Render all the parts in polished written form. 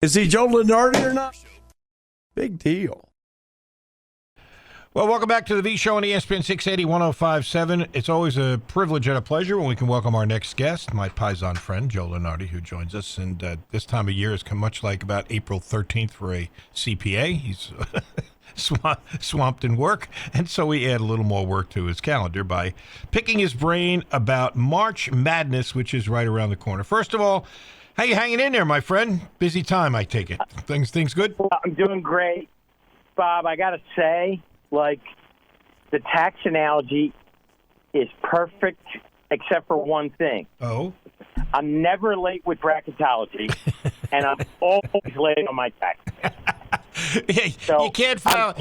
Is he Joe Lunardi or not? Big deal. Well, welcome back to the V Show on ESPN 680 1057. It's always a privilege and a pleasure when we can welcome our next guest, my Paisan friend, Joe Lunardi, who joins us. And this time of year is much like about April 13th for a CPA. He's swamped in work, and so we add a little more work to his calendar by picking his brain about March Madness, which is right around the corner. First of all, how you hanging in there, my friend? Busy time, I take it. Things good? Well, I'm doing great, Bob. I got to say, the tax analogy is perfect except for one thing. Oh? I'm never late with bracketology, and I'm always late on my tax. So you can't file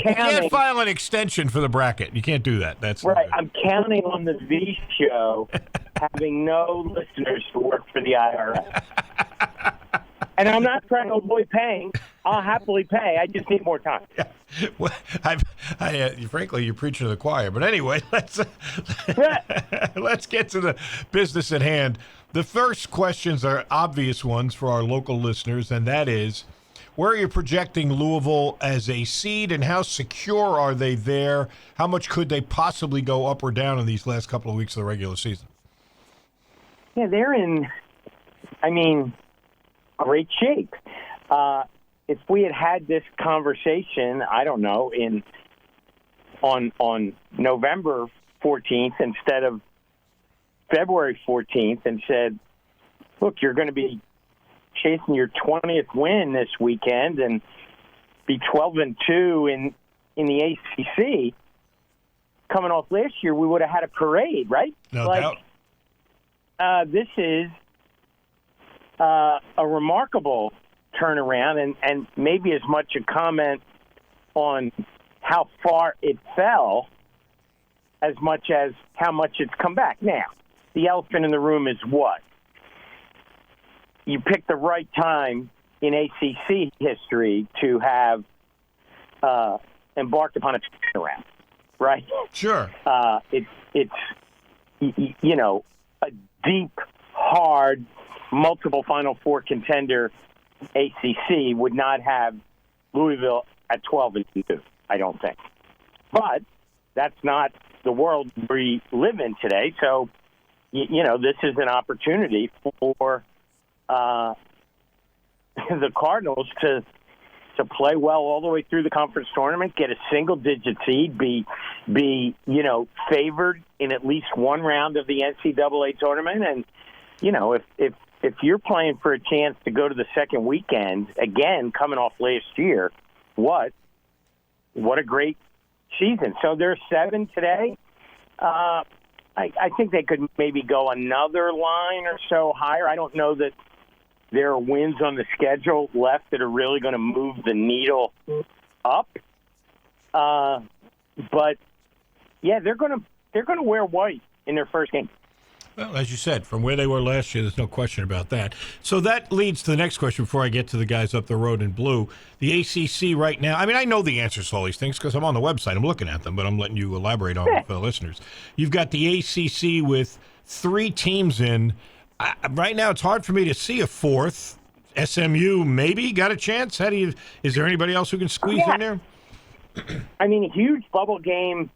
an extension for the bracket. You can't do that. That's right. I'm counting on the V Show having no listeners to work for the IRS. And I'm not trying to avoid paying. I'll happily pay. I just need more time. Yeah. Well, frankly, you're preaching to the choir. But anyway, let's get to the business at hand. The first questions are obvious ones for our local listeners, and that is, where are you projecting Louisville as a seed, and how secure are they there? How much could they possibly go up or down in these last couple of weeks of the regular season? Yeah, they're in, great shape. If we had this conversation, I don't know, on November 14th instead of February 14th, and said, look, you're going to be chasing your 20th win this weekend and be 12-2 in the ACC, coming off last year, we would have had a parade, right? No doubt. This is a remarkable turnaround, and maybe as much a comment on how far it fell as much as how much it's come back. Now, the elephant in the room is what? You picked the right time in ACC history to have embarked upon a turnaround, right? Sure. It's a deep, hard, multiple Final Four contender ACC would not have Louisville at 12-2, I don't think. But that's not the world we live in today. So, this is an opportunity for the Cardinals to play well all the way through the conference tournament, get a single-digit seed, be favored in at least one round of the NCAA tournament, and if you're playing for a chance to go to the second weekend, again, coming off last year, what a great season. So they're 7 today. I think they could maybe go another line or so higher. I don't know that there are wins on the schedule left that are really going to move the needle up. But, yeah, they're going to wear white in their first game. Well, as you said, from where they were last year, there's no question about that. So that leads to the next question before I get to the guys up the road in blue. The ACC right now, I know the answers to all these things because I'm on the website. I'm looking at them, but I'm letting you elaborate on it for the listeners. You've got the ACC with 3 teams in. Right now, it's hard for me to see a fourth. SMU maybe got a chance. Is there anybody else who can squeeze in there? A huge bubble game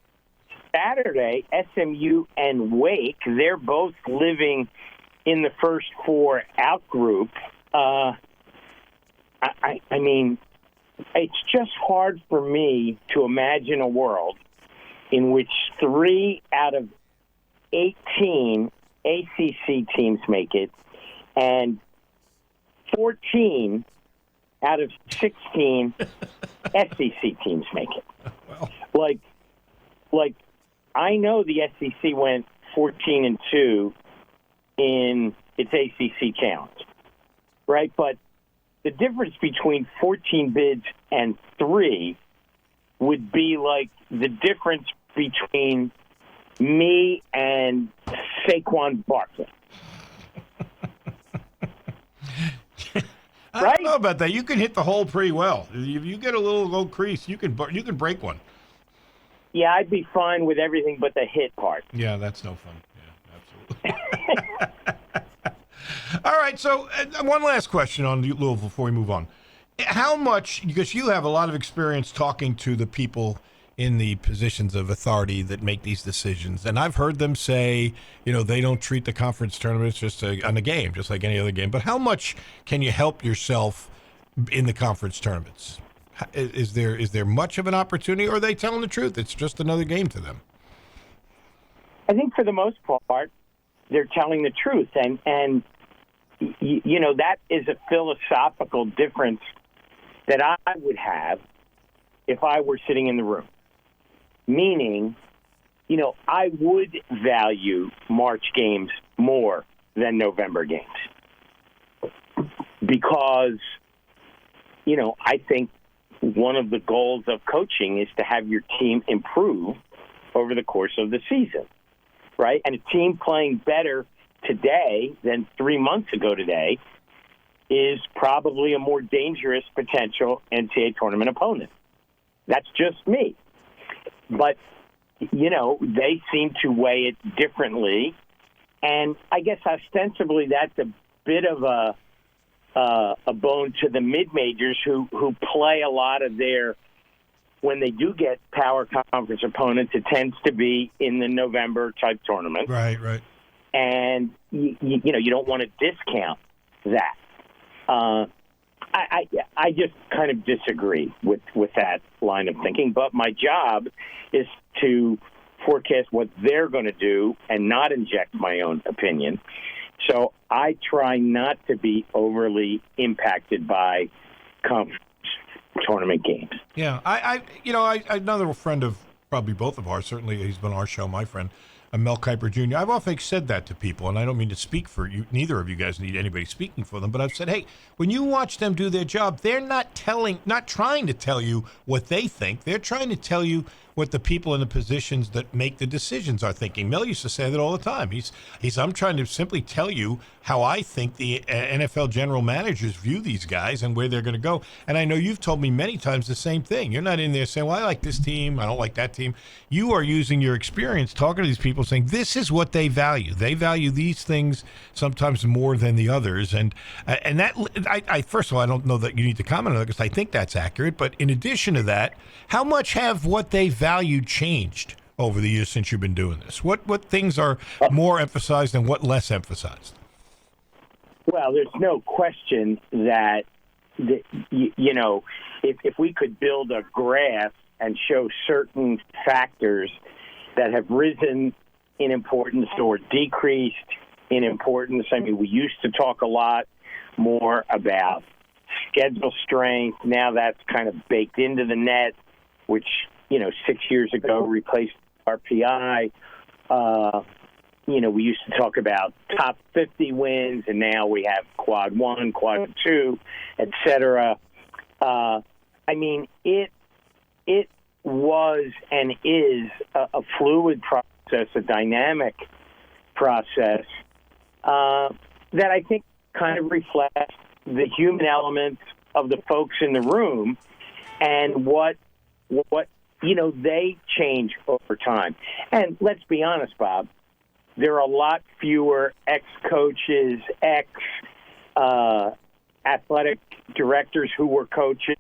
Saturday, SMU and Wake. They're both living in the first 4 out group. It's just hard for me to imagine a world in which 3 out of 18 ACC teams make it, and 14 out of 16 SEC teams make it. Well. I know the SEC went 14-2 in its ACC challenge, right? But the difference between 14 bids and 3 would be like the difference between me and Saquon Barkley. I don't know about that. You can hit the hole pretty well. If you get a little low crease, you can break one. Yeah, I'd be fine with everything but the hit part. Yeah, that's no fun. Yeah, absolutely. All right, so one last question on Louisville before we move on. How much, because you have a lot of experience talking to the people in the positions of authority that make these decisions, and I've heard them say, they don't treat the conference tournaments just on a game, just like any other game. But how much can you help yourself in the conference tournaments? Is there much of an opportunity, or are they telling the truth? It's just another game to them. I think for the most part, they're telling the truth, and that is a philosophical difference that I would have if I were sitting in the room. Meaning, I would value March games more than November games because, I think one of the goals of coaching is to have your team improve over the course of the season, right? And a team playing better today than 3 months ago today is probably a more dangerous potential NCAA tournament opponent. That's just me. But, they seem to weigh it differently. And I guess ostensibly that's a bit of a bone to the mid-majors who play a lot of their, when they do get power conference opponents, it tends to be in the November type tournament. Right. And, you don't want to discount that. I just kind of disagree with that line of thinking. But my job is to forecast what they're going to do and not inject my own opinion. So I try not to be overly impacted by conference tournament games. Yeah, I another friend of probably both of ours, certainly he's been on our show, my friend, Mel Kiper Jr. I've often said that to people, and I don't mean to speak for you. Neither of you guys need anybody speaking for them, but I've said, hey, when you watch them do their job, they're not trying to tell you what they think. They're trying to tell you what the people in the positions that make the decisions are thinking. Mel used to say that all the time. He's I'm trying to simply tell you how I think the NFL general managers view these guys and where they're going to go. And I know you've told me many times the same thing. You're not in there saying, well, I like this team, I don't like that team. You are using your experience talking to these people saying this is what they value. They value these things sometimes more than the others. And that, I first of all, I don't know that you need to comment on it because I think that's accurate. But in addition to that, how much have what they value changed over the years since you've been doing this? What things are more emphasized and what less emphasized? Well, there's no question that, if we could build a graph and show certain factors that have risen in importance or decreased in importance. I mean, we used to talk a lot more about schedule strength. Now that's kind of baked into the net, which, 6 years ago replaced RPI. We used to talk about top 50 wins, and now we have quad 1, quad 2, et cetera. It was and is a fluid process, a dynamic process that I think kind of reflects the human elements of the folks in the room and what they change over time. And let's be honest, Bob, there are a lot fewer ex-coaches, athletic directors who were coaches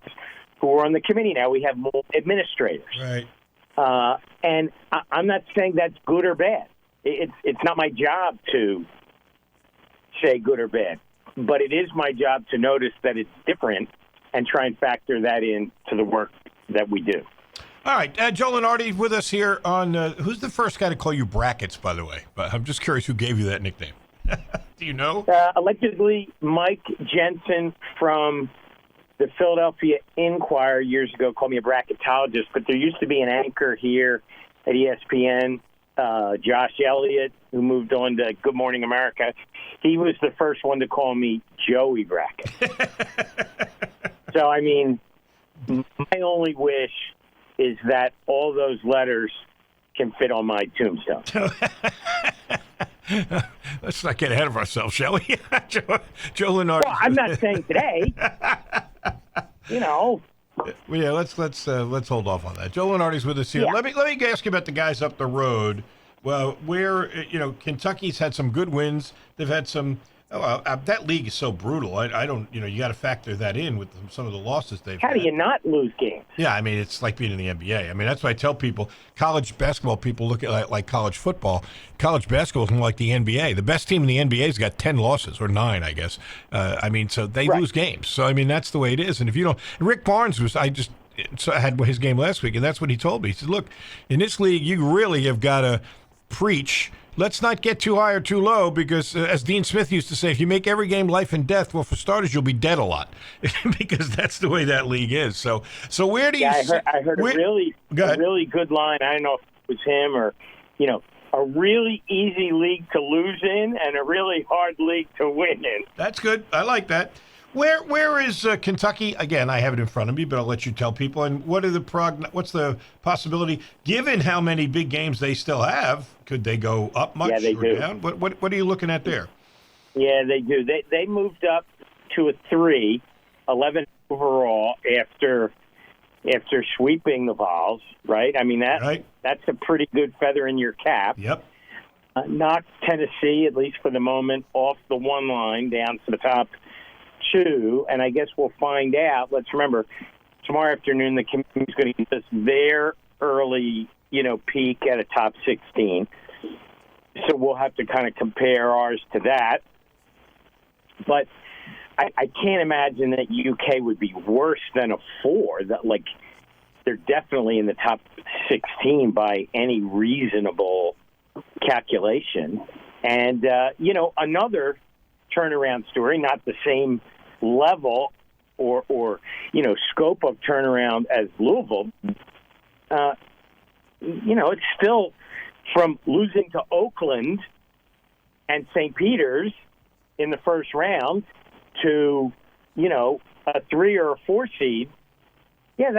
who are on the committee now. We have more administrators. Right. And I'm not saying that's good or bad. It's not my job to say good or bad, but it is my job to notice that it's different and try and factor that in to the work that we do. All right, Joe Lunardi with us here on, who's the first guy to call you Brackets, by the way? But I'm just curious who gave you that nickname. Do you know? Allegedly, Mike Jensen from the Philadelphia Inquirer years ago called me a bracketologist, but there used to be an anchor here at ESPN, Josh Elliott, who moved on to Good Morning America. He was the first one to call me Joey Brackett. So, my only wish is that all those letters can fit on my tombstone. Let's not get ahead of ourselves, shall we? Joe Lunardi. Well, I'm not saying today. Well, yeah, let's hold off on that. Joe Lunardi's with us here. Yeah. Let me ask you about the guys up the road. Well, where Kentucky's had some good wins. They've had some That league is so brutal. I don't, you got to factor that in with some of the losses they've How had. do you not lose games? Yeah, I mean, it's like being in the NBA. I mean, that's why I tell people, college basketball people look at like college football. College basketball is more like the NBA. The best team in the NBA has got 10 losses, or 9, I guess. I mean, so they lose games. So, I mean, that's the way it is. And if you don't, Rick Barnes had his game last week, and that's what he told me. He said, look, in this league, you really have got to preach. Let's not get too high or too low because, as Dean Smith used to say, if you make every game life and death, well, for starters, you'll be dead a lot because that's the way that league is. So where do you? Yeah, I heard a really good line. I don't know if it was him or, a really easy league to lose in and a really hard league to win in. That's good. I like that. Where is Kentucky? Again, I have it in front of me, but I'll let you tell people. And what's the possibility, given how many big games they still have? Could they go up much or down? What are you looking at there? Yeah, they do. They moved up to a 3, 11 overall after sweeping the Vols, right? I mean, that's a pretty good feather in your cap. Yep. Knocked Tennessee, at least for the moment, off the 1 line down to the top 2, and I guess we'll find out. Let's remember, tomorrow afternoon the committee's going to give us their early, peek at a top 16. So we'll have to kind of compare ours to that. But I can't imagine that UK would be worse than a 4. That they're definitely in the top 16 by any reasonable calculation. And another turnaround story, not the same level or scope of turnaround as Louisville. It's still from losing to Oakland and St. Peter's in the first round to a 3 or a 4 seed. Yeah,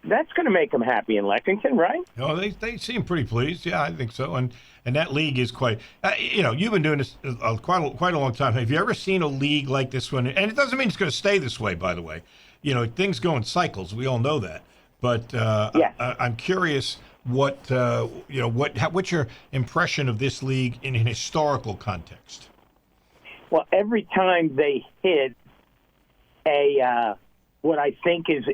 that's going to make them happy in Lexington, right? No, they seem pretty pleased. Yeah, I think so. And that league is quite. You've been doing this quite a long time. Have you ever seen a league like this one? And it doesn't mean it's going to stay this way, by the way. Things go in cycles. We all know that. But I'm curious what's your impression of this league in an historical context? Well, every time they hit what I think is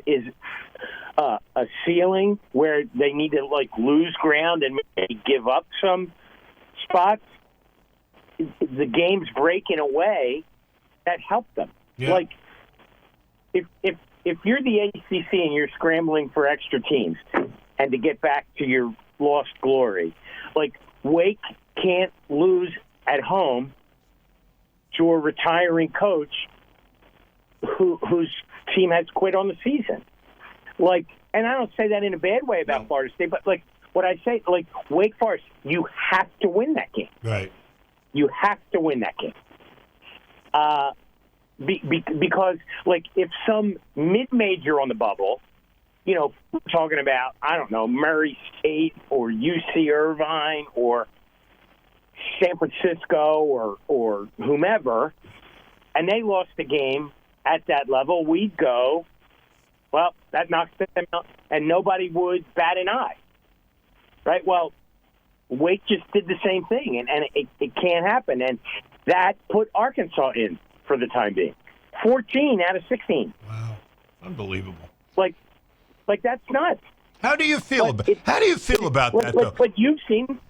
a ceiling where they need to lose ground and maybe give up some spots, the games break in a way that help them. Yeah. If you're the ACC and you're scrambling for extra teams and to get back to your lost glory, Wake can't lose at home to a retiring coach whose team has quit on the season. And I don't say that in a bad way about Florida State, but what I say, Wake Forest, you have to win that game. Right. You have to win that game. Because if some mid-major on the bubble, we're talking about, I don't know, Murray State or UC Irvine or San Francisco or whomever, and they lost the game at that level, we'd go, well, that knocks them out, and nobody would bat an eye. Right? Well, Wake just did the same thing, and it can't happen. And that put Arkansas in for the time being. 14 out of 16. Wow. Unbelievable. That's nuts. How do you feel about that, though? But you've seen,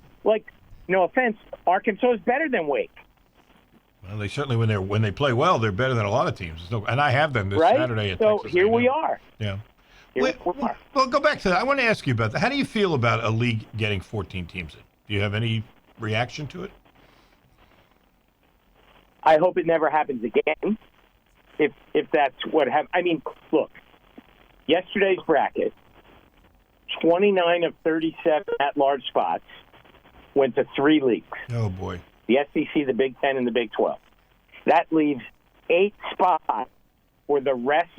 no offense, Arkansas is better than Wake. Well, they certainly, when they play well, they're better than a lot of teams. And I have them this Saturday at So Texas here A&M. we are. Yeah. Well, go back to that. I want to ask you about that. How do you feel about a league getting 14 teams in? Do you have any reaction to it? I hope it never happens again. If that's what happens. I mean, look, yesterday's bracket, 29 of 37 at-large spots went to 3 leagues. Oh, boy. The SEC, the Big Ten, and the Big 12. That leaves 8 spots for the rest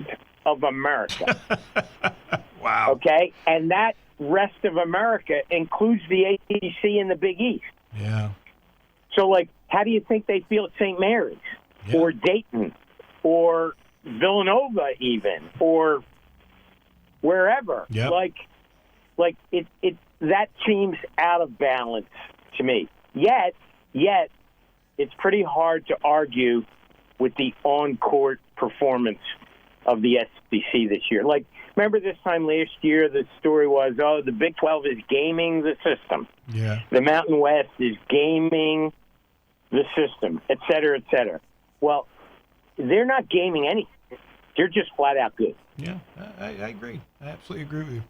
of America. Wow. Okay? And that rest of America includes the ACC and the Big East. Yeah. So, how do you think they feel at St. Mary's or Dayton or Villanova even or wherever? Yep. It that seems out of balance to me. Yet it's pretty hard to argue with the on-court performance of the SEC this year. Like, remember this time last year, the story was, the Big 12 is gaming the system. Yeah. The Mountain West is gaming the system, et cetera, et cetera. Well, they're not gaming anything. They're just flat out good. Yeah, I agree. I absolutely agree with you.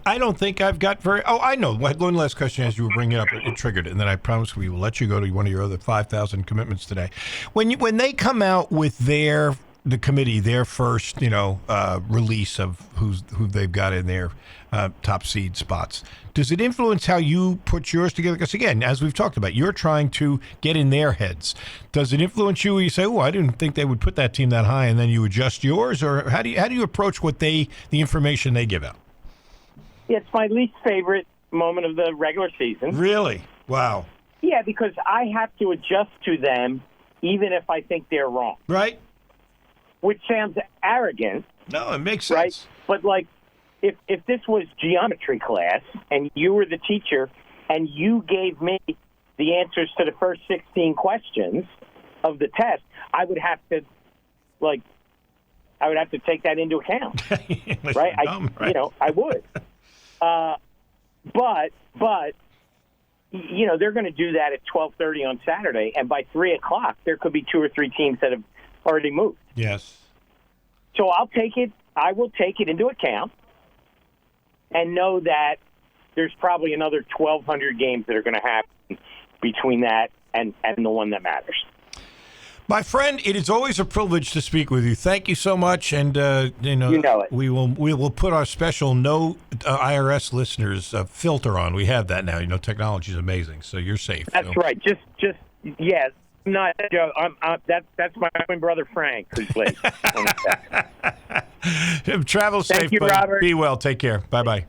I don't think I've got very... Oh, I know. One last question as you were bringing it up. It triggered it, and then I promise we will let you go to one of your other 5,000 commitments today. When they come out with the committee, their first, release of who they've got in their top seed spots, does it influence how you put yours together? Because again, as we've talked about, you're trying to get in their heads. Does it influence you? Where you say, "Oh, I didn't think they would put that team that high," and then you adjust yours, or how do you approach the information they give out? Yeah, it's my least favorite moment of the regular season. Really? Wow. Yeah, because I have to adjust to them, even if I think they're wrong. Right. Which sounds arrogant. No, it makes sense. Right? But, like, if this was geometry class and you were the teacher and you gave me the answers to the first 16 questions of the test, I would have to take that into account. Right? Right? I would. But they're going to do that at 12:30 on Saturday, and by 3:00, there could be 2 or 3 teams that have already moved. Yes. So I'll take it. I will take it into account and know that there's probably another 1,200 games that are going to happen between that and the one that matters. My friend, it is always a privilege to speak with you. Thank you so much, and you know it. We will put our special no IRS listeners filter on. We have that now. Technology is amazing, so you're safe. That's right. Just yes. Not Joe. That's my twin brother Frank who's late. Travel safe. Thank you, buddy. Robert. Be well. Take care. Bye bye.